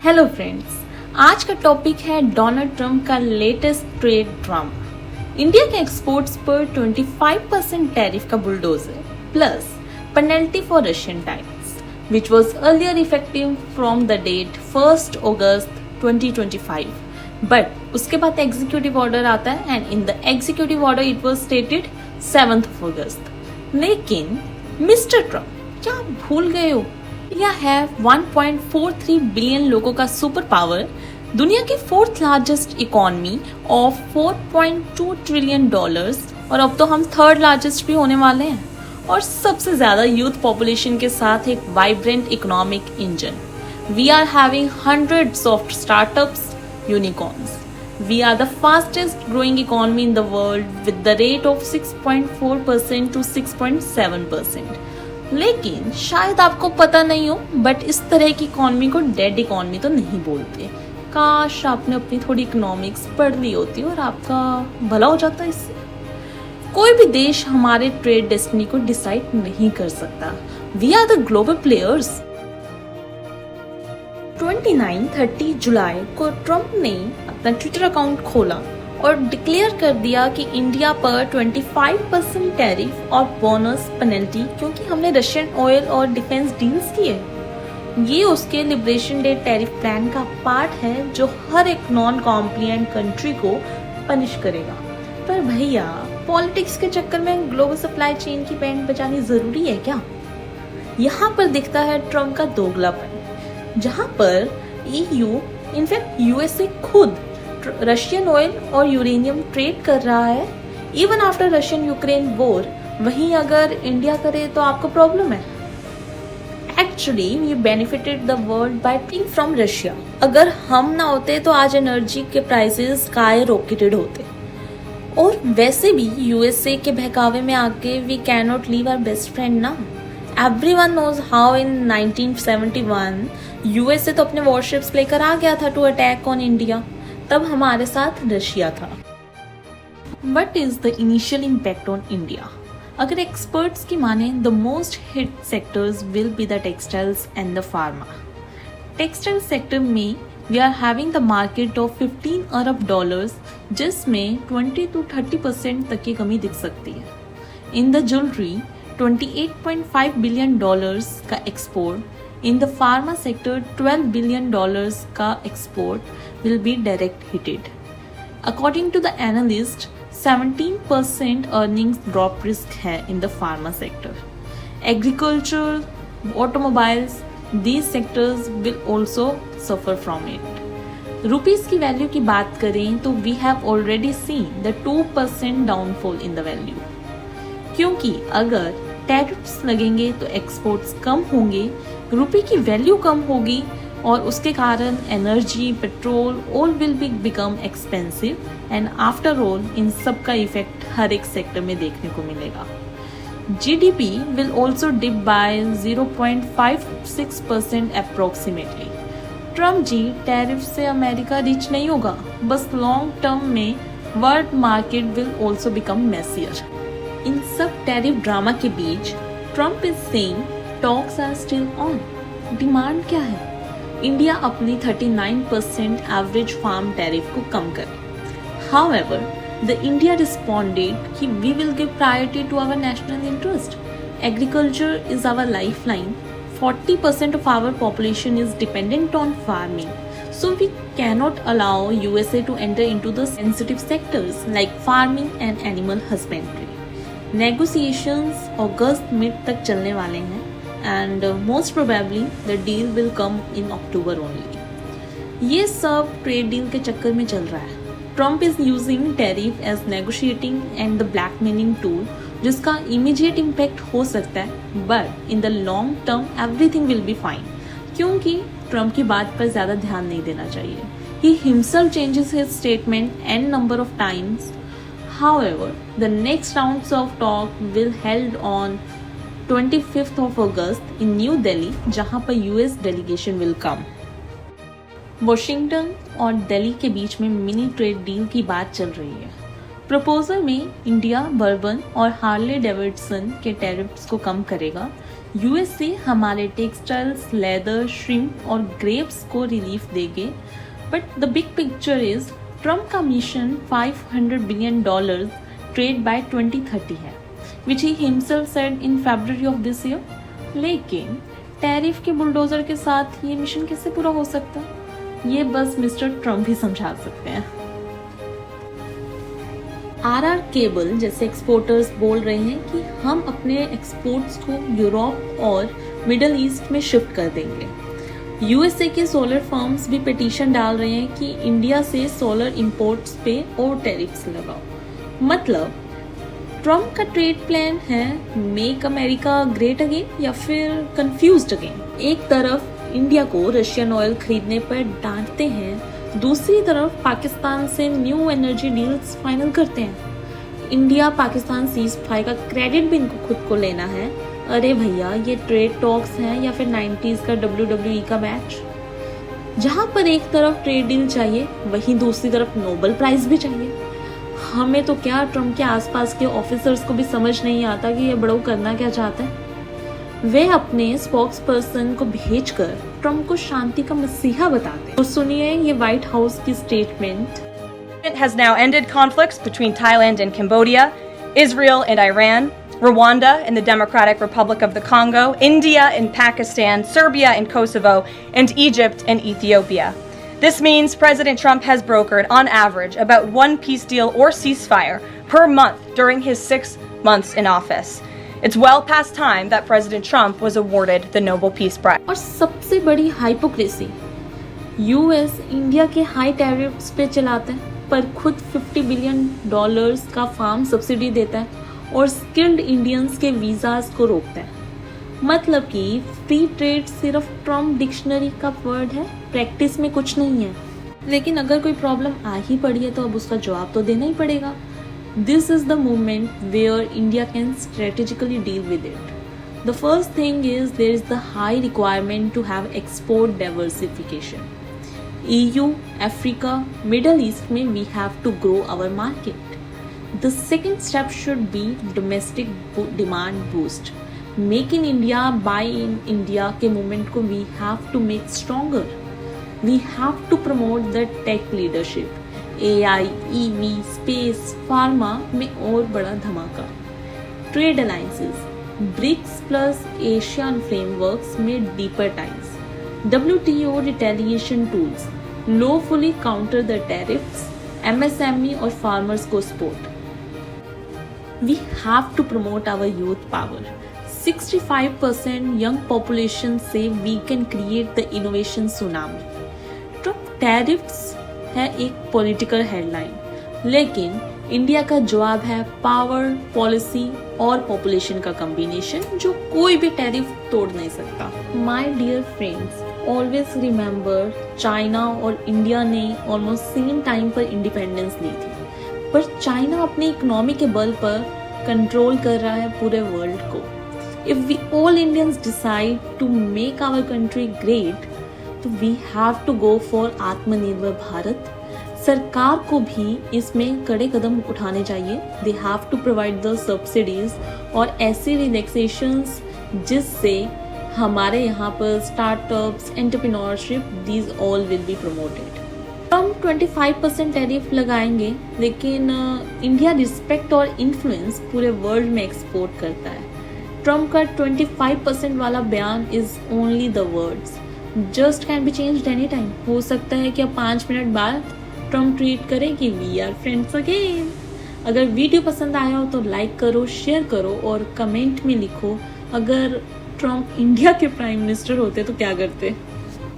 Hello friends, आज का topic है डोनाल्ड ट्रंप का लेटेस्ट ट्रेड ड्रामा। इंडिया के एक्सपोर्ट्स पर 25% टैरिफ का bulldozer plus penalty for Russian ties which was earlier effective from the date 1 August 2025, but उसके बाद एग्जीक्यूटिव ऑर्डर आता है and in the executive order it was stated 7 August. लेकिन mister Trump, क्या आप भूल गए हो? इंडिया है 1.43 बिलियन लोगों का सुपर पावर, दुनिया की 4th largest economy of 4.2 trillion dollars, और अब तो हम 3rd लार्जेस्ट भी होने वाले हैं, और सबसे ज्यादा यूथ पॉपुलेशन के साथ एक vibrant economic engine. We are having hundreds of startups, unicorns. We are the fastest growing economy in the world with the rate of 6.4% to 6.7%. लेकिन शायद आपको पता नहीं हो, बट इस तरह की इकोनॉमी को डेड इकोनॉमी तो नहीं बोलते। काश आपने अपनी थोड़ी इकोनॉमिक्स पढ़ ली होती और आपका भला हो जाता इससे। कोई भी देश हमारे ट्रेड डेस्टिनी को डिसाइड नहीं कर सकता। We are the global players. 29-30 जुलाई को ट्रंप ने अपना ट्विटर अकाउंट खोला और डिक्लेयर कर दिया कि इंडिया पर 25% टैरिफ और बोनस पेनल्टी, क्योंकि हमने रशियन ऑयल और डिफेंस डील्स किए। ये उसके लिबरेशन डे टैरिफ प्लान का पार्ट है जो हर एक नॉन कॉम्प्लायंट कंट्री को पनिश करेगा। पर भैया, पॉलिटिक्स के चक्कर में ग्लोबल सप्लाई चेन की बैंड बजानी जरूरी है क्या? यहाँ पर दिखता है ट्रंप का दोगलापन, जहाँ पर EU, इनफैक्ट USA खुद रशियन ऑयल और यूरेनियम ट्रेड कर रहा है even after Russian Ukraine war. वहीं अगर इंडिया करे तो आपको प्रॉब्लम है। Actually we benefited the world by taking from Russia. अगर हम ना होते तो आज एनर्जी के प्राइसेस स्काई रॉकेटेड होते। और वैसे भी USA के बहकावे में आके we can not leave our best friend ना। Everyone knows how in 1971 USA तो अपने वॉरशिप्स लेकर आ गया था टू अटैक ऑन इंडिया। तब हमारे साथ रशिया था। What is the initial impact on India? अगर एक्सपर्ट्स की माने, the most hit sectors will be the textiles and the pharma. Textile sector में we are having the market of 15 Arab dollars, जिसमें 20 to 30% तक की कमी दिख सकती है। In the jewellery 28.5 billion dollars का export. In the pharma sector, $12 billion का export will be direct hitted. According to the analyst, 17% earnings drop risk है in the pharma sector. Agriculture, automobiles, these sectors will also suffer from it. Rupees की value की बात करें तो we have already seen the 2% downfall in the value. क्योंकि अगर tariffs लगेंगे तो एक्सपोर्ट्स कम होंगे, रुपये की वैल्यू कम होगी, और उसके कारण energy, petrol all will become expensive, and after all in सब का इफेक्ट हर एक सेक्टर में देखने को मिलेगा। GDP will also dip by 0.56% approximately. Trump ji, tariff से अमेरिका रिच नहीं होगा, बस लॉन्ग टर्म में world market will also become messier. इन सब टैरिफ ड्रामा के बीच Trump is saying talks are still on. Demand क्या है? इंडिया अपनी 39% एवरेज फार्म टैरिफ को कम करे। हाउएवर, द इंडिया रिस्पॉन्डेड कि we will give priority to our national interest. Agriculture is our lifeline. 40% of our population is dependent on farming. So we cannot allow USA to enter into the sensitive sectors like farming and animal husbandry. Negotiations August mid तक चलने वाले हैं and most probably the deal will come in October only. ये सब trade deal के चक्कर में चल रहा है। Trump is using tariff as negotiating and the blackmailing tool, जिसका immediate impact हो सकता है, but in the long term everything will be fine. क्योंकि ट्रम्प की बात पर ज़्यादा ध्यान नहीं देना चाहिए। He himself changes his statement n number of times. However, the next rounds of talk will held on 25th of August in New Delhi, जहाँ पर US delegation will come. Washington और दिल्ली के बीच में मिनी ट्रेड डील की बात चल रही है। प्रपोजल में इंडिया बर्बन और हार्ले डेविडसन के टैरिफ्स को कम करेगा, यूएसए हमारे टेक्सटाइल्स, लेदर, श्रिम्प और ग्रेप्स को रिलीफ देंगे, but the big picture is Trump का मिशन $500 बिलियन ट्रेड बाय 2030 है, which he himself said in February of this year। लेकिन टैरिफ के बुलडोजर के साथ ये मिशन कैसे पूरा हो सकता है, ये बस मिस्टर ट्रम्प ही समझा सकते हैं। आरआर केबल जैसे एक्सपोर्टर्स बोल रहे हैं कि हम अपने एक्सपोर्ट्स को यूरोप और मिडल ईस्ट में शिफ्ट कर देंगे। यूएसए के सोलर फर्म्स भी पिटीशन डाल रहे हैं कि इंडिया से सोलर इंपोर्ट्स पे और टैरिफ्स लगाओ। मतलब ट्रम्प का ट्रेड प्लान है मेक अमेरिका ग्रेट अगेन या फिर कंफ्यूज्ड अगेन। एक तरफ इंडिया को रशियन ऑयल खरीदने पर डांटते हैं, दूसरी तरफ पाकिस्तान से न्यू एनर्जी डील्स फाइनल करते हैं। इंडिया पाकिस्तान सीज फायर का क्रेडिट भी इनको खुद को लेना है। अरे भैया, ये ट्रेड टॉक्स हैं या फिर 90s का WWE का मैच, जहां पर एक तरफ ट्रेड डील चाहिए वहीं दूसरी तरफ नोबेल प्राइज भी चाहिए। हमें तो क्या, ट्रम्प के आसपास के ऑफिसर्स को भी समझ नहीं आता कि ये बड़ो करना क्या चाहते हैं। वे अपने स्पोक्स पर्सन को भेजकर ट्रम्प को शांति का मसीहा बताते हैं। तो सुनिए ये व्हाइट हाउस की statement. It has now ended conflicts between Thailand and Cambodia, Israel and Iran, Rwanda and the Democratic Republic of the Congo, India and Pakistan, Serbia and Kosovo, and Egypt and Ethiopia. This means President Trump has brokered, on average, about one peace deal or ceasefire per month during his 6 months in office. It's well past time that President Trump was awarded the Nobel Peace Prize. और सबसे बड़ी hypocrisy, US India के high tariffs पे चलाता है पर खुद $50 billion का फार्म सब्सिडी देता है और स्किल्ड इंडियंस के वीजास को रोकता है। मतलब कि फ्री ट्रेड सिर्फ ट्रम्प डिक्शनरी का वर्ड है, प्रैक्टिस में कुछ नहीं है। लेकिन अगर कोई प्रॉब्लम आ ही पड़ी है तो अब उसका जवाब तो देना ही पड़ेगा। This is the moment where India can strategically deal with it. The first thing is there is the high requirement to have export diversification. EU, Africa, Middle East में we have to grow our market. The second step should be domestic demand boost. Make in India, buy in India के movement को we have to make stronger. We have to promote the tech leadership. AI, EV, space, pharma में और बड़ा धमाका. Trade alliances, BRICS plus ASEAN frameworks में deeper ties. WTO retaliation tools, lawfully counter the tariffs, MSME और farmers को support. We have to promote our youth power. 65% young population say we can create the innovation tsunami. Trump tariffs है एक political headline, लेकिन India का जवाब है power, policy और population का कॉम्बिनेशन जो कोई भी टैरिफ तोड़ नहीं सकता। My dear friends, always remember China और इंडिया ने ऑलमोस्ट सेम टाइम पर इंडिपेंडेंस ली थी, पर चाइना अपनी इकोनॉमी के बल पर कंट्रोल कर रहा है पूरे वर्ल्ड को। If we all Indians decide to make our country great, तो we have to go for Aatmanirbhar Bharat. सरकार को भी इसमें कड़े कदम उठाने चाहिए। They have to provide the subsidies और ऐसे रिलैक्सेशंस जिससे हमारे यहाँ पर startups, entrepreneurship, these all will be promoted. Trump 25% tariff लगाएंगे, लेकिन इंडिया रिस्पेक्ट और इन्फ्लुएंस पूरे वर्ल्ड में एक्सपोर्ट करता है। ट्रम्प का 25% वाला बयान is only the words, just can be changed any time. हो सकता है कि अब 5 मिनट बाद ट्रम्प ट्वीट करे कि वी आर फ्रेंड्स अगेन। अगर वीडियो पसंद आया हो तो लाइक करो, शेयर करो और कमेंट में लिखो अगर ट्रम्प इंडिया के प्राइम मिनिस्टर होते तो क्या करते।